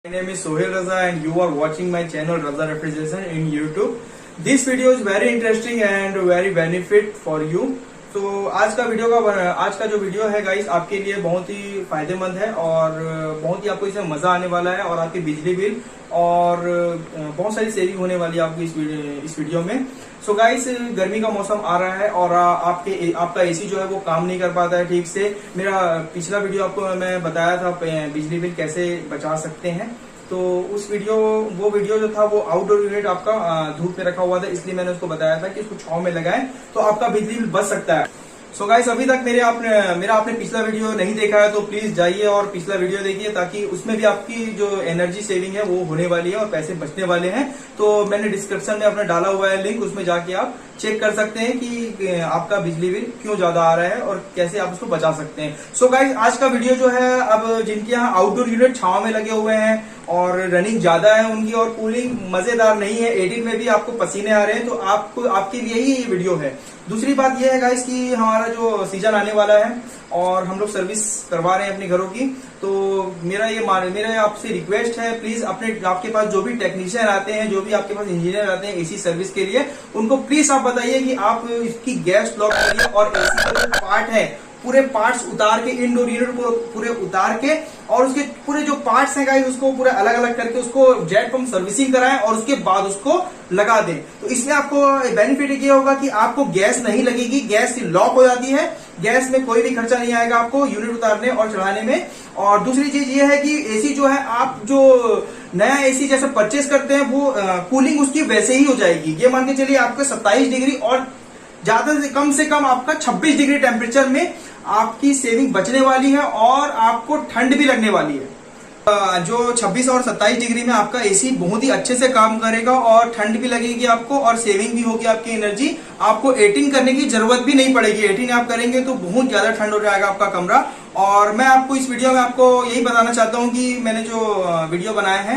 My name is Sohail Raza and you are watching my channel Raza Refrigeration in YouTube. This video is very interesting and very benefit for you. तो आज का जो video है guys आपके लिए बहुत ही फायदेमंद है और बहुत ही आपको इसमें मजा आने वाला है और आपके बिजली बिल और बहुत सारी सेविंग होने वाली है आपको इस वीडियो में। सो गाइस गर्मी का मौसम आ रहा है और आपका एसी जो है वो काम नहीं कर पाता है ठीक से। मेरा पिछला वीडियो आपको मैं बताया था बिजली बिल कैसे बचा सकते हैं, तो वो वीडियो जो था वो आउटडोर यूनिट आपका धूप में रखा हुआ था, इसलिए मैंने उसको बताया था कि इसको छांव में लगाएं तो आपका बिजली बिल बच सकता है। सो गाइस अभी तक मेरा आपने पिछला वीडियो नहीं देखा है तो प्लीज जाइए और पिछला वीडियो देखिए, ताकि उसमें भी आपकी जो एनर्जी सेविंग है वो होने वाली है और पैसे बचने वाले हैं। तो मैंने डिस्क्रिप्शन में अपना डाला हुआ है लिंक, उसमें जाके आप चेक कर सकते हैं कि आपका बिजली बिल क्यों ज्यादा आ रहा है और कैसे आप उसको बचा सकते हैं। सो गाइस आज का वीडियो जो है, अब जिनके यहाँ आउटडोर यूनिट छांव में लगे हुए हैं और रनिंग ज्यादा है उनकी और कूलिंग मजेदार नहीं है, 18 में भी आपको पसीने आ रहे हैं, तो आपके लिए ही ये वीडियो है। दूसरी बात यह है गाइस कि हमारा जो सीजन आने वाला है और हम लोग सर्विस करवा रहे हैं अपने घरों की, तो मेरा आपसे रिक्वेस्ट है, प्लीज आपके पास जो भी टेक्नीशियन आते हैं, जो भी आपके पास इंजीनियर आते हैं एसी सर्विस के लिए, उनको प्लीज आप बताइए कि आप इसकी गैस ब्लॉक करिए और एसी का जो पार्ट है पूरे पार्ट्स उतार के, इंडोर यूनिट पूरे उतार के और उसके पूरे जो पार्ट्स हैं गाइस उसको पूरे अलग अलग करके उसको जेट पंप सर्विसिंग कराएं और उसके बाद उसको लगा दें। तो इसमें आपको बेनिफिट ये होगा कि आपको गैस नहीं लगेगी, गैस लॉक हो जाती है, गैस में कोई भी खर्चा नहीं आएगा आपको यूनिट उतारने और चढ़ाने में। और दूसरी चीज ये है कि एसी जो है, आप जो नया एसी जैसे परचेस करते हैं वो कूलिंग उसकी वैसे ही हो जाएगी। ये मान के चलिए आपका 27 डिग्री और ज्यादा से कम आपका 26 डिग्री टेम्परेचर में आपकी सेविंग बचने वाली है और आपको ठंड भी लगने वाली है। जो 26 और 27 डिग्री में आपका एसी बहुत ही अच्छे से काम करेगा और ठंड भी लगेगी आपको और सेविंग भी होगी आपकी एनर्जी। आपको 18 करने की जरूरत भी नहीं पड़ेगी, 18 आप करेंगे तो बहुत ज्यादा ठंड हो जाएगा आपका कमरा। और मैं आपको इस वीडियो में आपको यही बताना चाहता हूं कि मैंने जो वीडियो बनाया है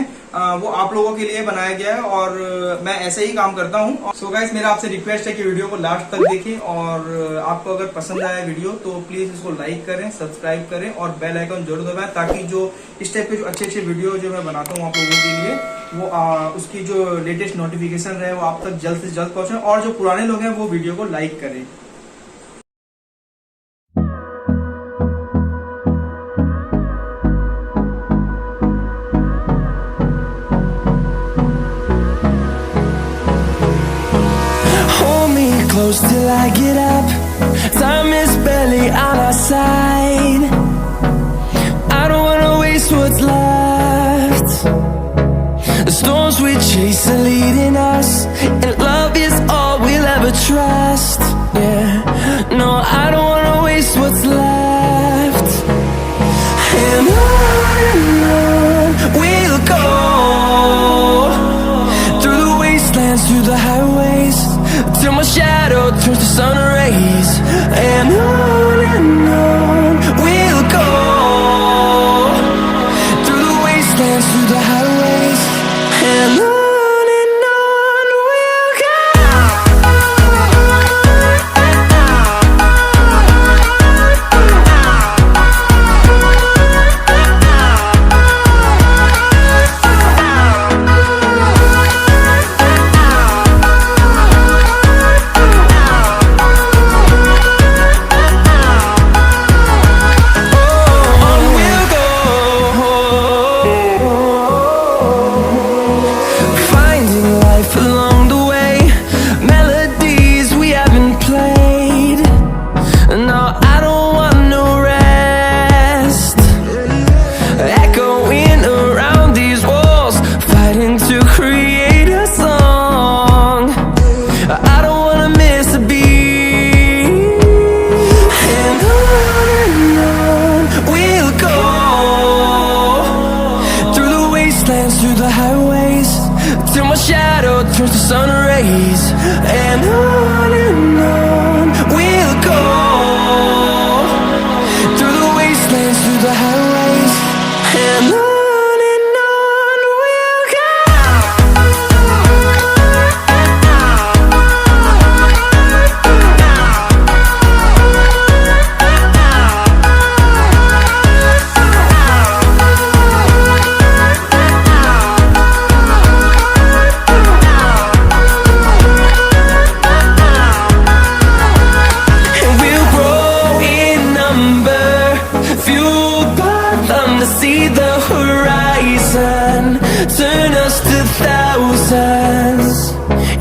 वो आप लोगों के लिए बनाया गया है और मैं ऐसे ही काम करता हूं। सो गाइस मेरा आपसे रिक्वेस्ट है कि वीडियो को लास्ट तक देखें और आपको अगर पसंद आया वीडियो तो प्लीज इसको लाइक करें, सब्सक्राइब करें और बेल आइकन जरूर दबाएं, ताकि जो इस टाइप के जो अच्छे वीडियो जो मैं बनाता हूँ आप लोगों के लिए वो उसकी जो लेटेस्ट नोटिफिकेशन रहे वो आप तक जल्द से जल्द पहुंचे और जो पुराने लोग हैं वो वीडियो को लाइक करें। Close till I get up. Time is barely on our side. I don't wanna waste what's left. The storms we chase are leading us, and love is all we'll ever trust. Yeah, no, I don't wanna waste what's left. And on we'll go, through the wastelands, through the highways, till my shadow turns to sun rays. And on we'll go, through the wastelands, through the highways, and on we'll go. Through the highways, till my shadow turns to sun rays. And on we'll go, through the wastelands, through the highways, and on. turn us to thousands,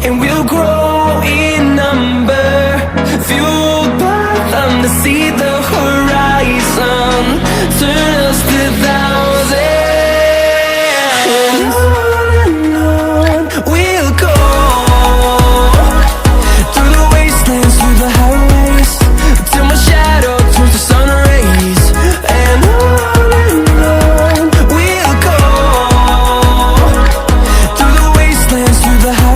and we'll grow in number, fueled by them to see the horizon, turn us to thousands. And on we'll go, through the wastelands, through the highways, till my shadow turns to sun rays. And on we'll go, through the wastelands, through the highways,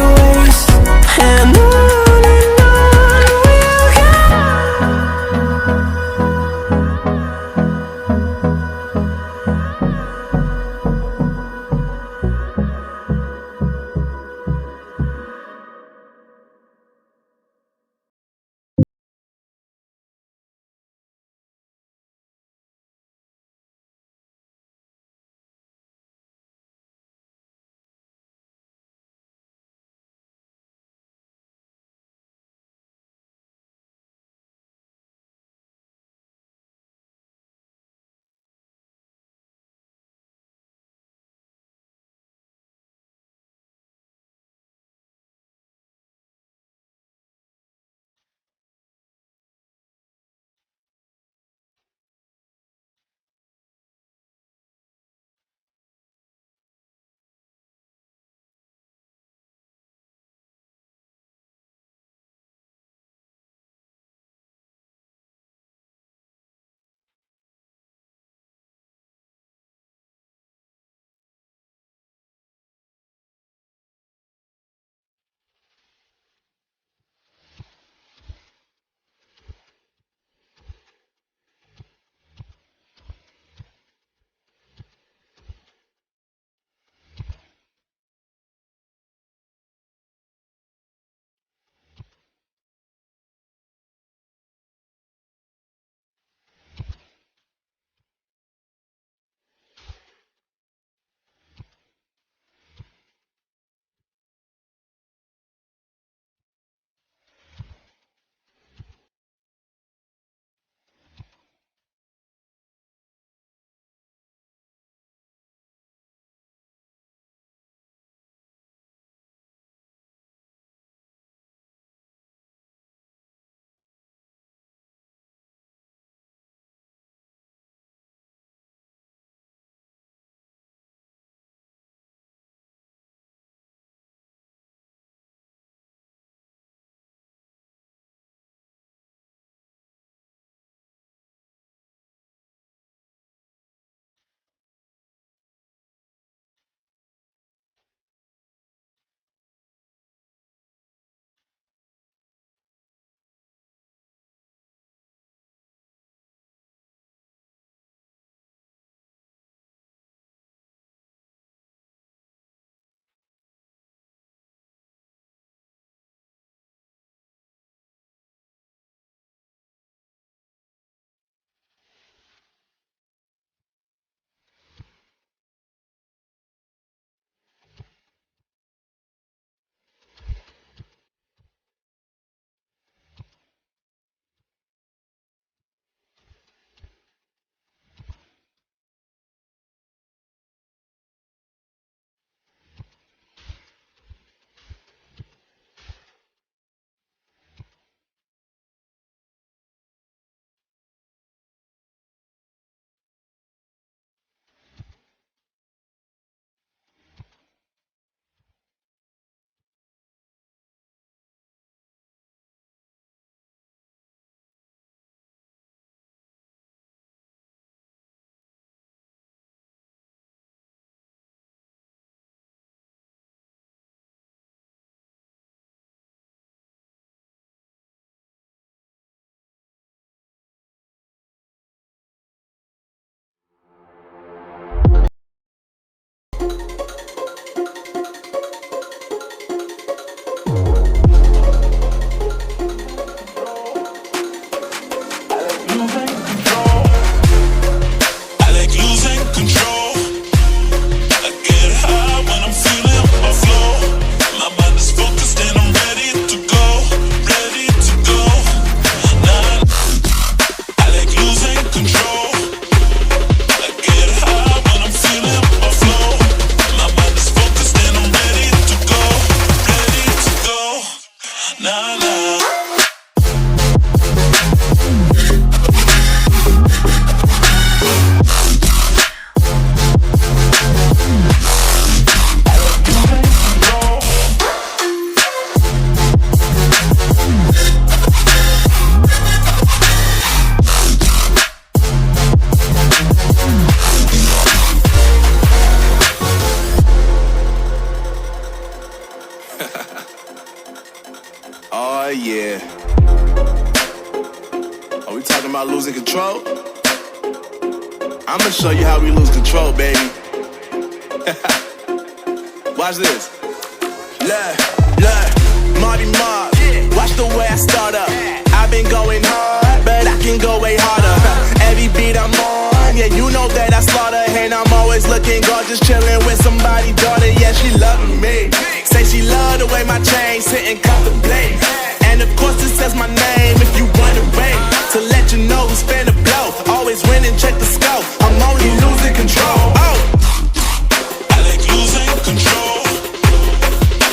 yeah. Are we talking about losing control? I'ma show you how we lose control, baby. Watch this. Look, Marty Mark. Watch the way I start up. I've been going hard, but I can go way harder. Every beat I'm on, yeah, you know that I slaughter. And I'm always looking gorgeous, chilling with somebody's daughter. Yeah, she loving me. Say she love the way my chain sitting contemplate. And of course it says my name if you wondering. To let you know who's finna blow. Always winning, check the scope. I'm only losing control. Oh, I like losing control.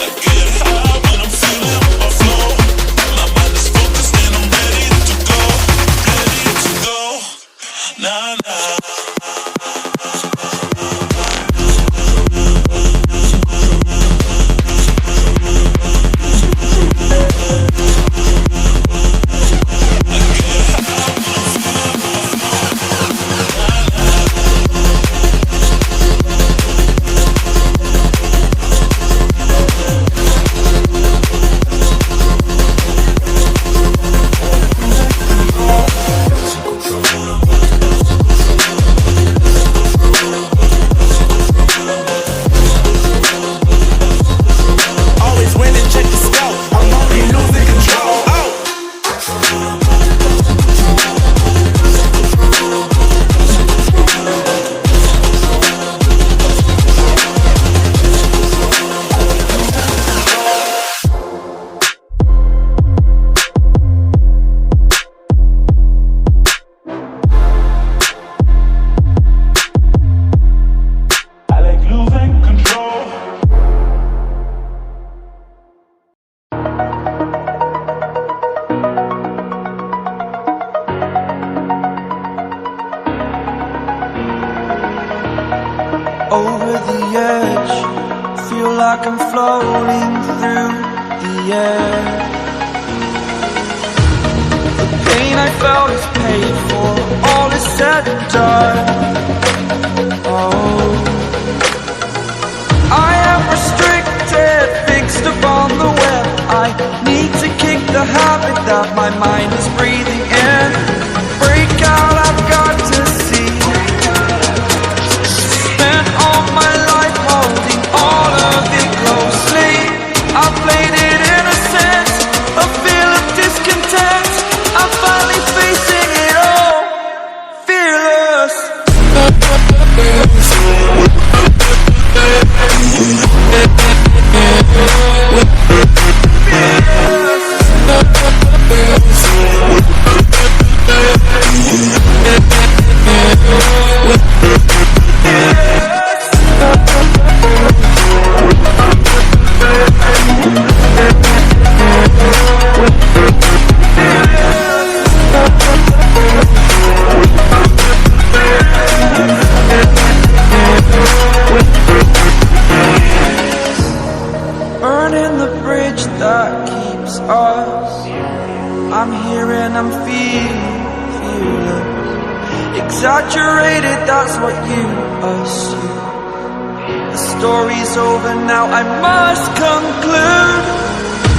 I get high when I'm feeling my flow. My mind is focused and I'm ready to go. Ready to go. Nah, nah. always winning, check the scope. I'm only losing control. Oh. I like losing control. Over the edge, feel like I'm floating through the air. The pain I felt is paid for, all is said and done. Oh, I am restricted, fixed upon the web. I need to kick the habit that my mind is breathing in. Break out, I've got to see. Spent all my life holding all of it closely. I played it innocent, a feel of discontent. I'm finally facing it all, fearless. Burning the bridge that keeps us. I'm here and I'm fearless. Exaggerated, that's what you assume. The story's over now, I must conclude.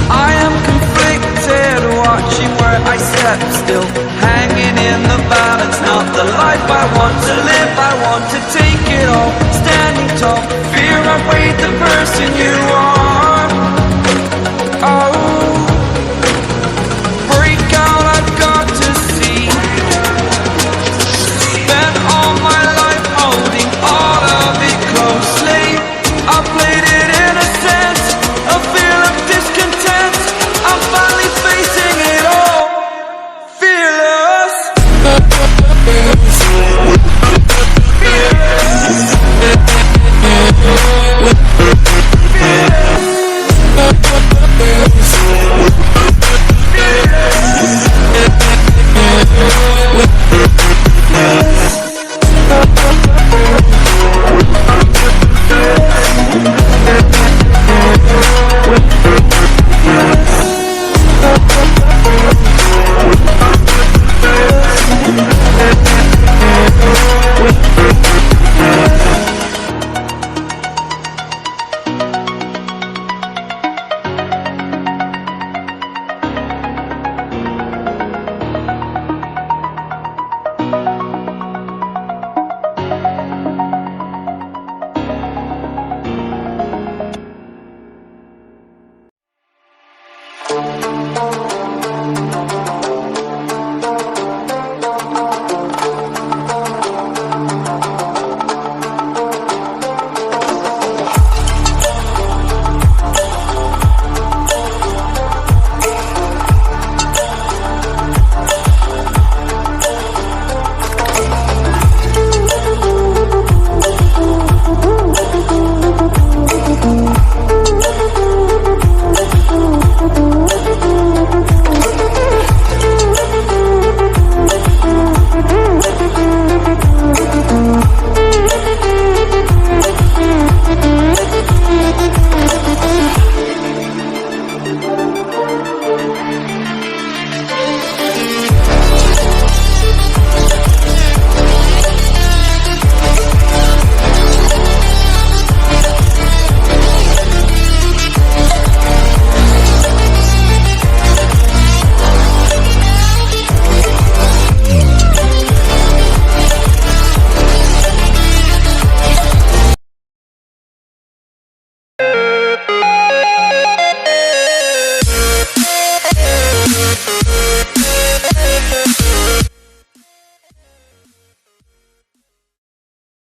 I am conflicted, watching where I step still, hanging in the balance. Not the life I want to live, I want to take it all. Standing tall, fear I weighed the person you are. Oh,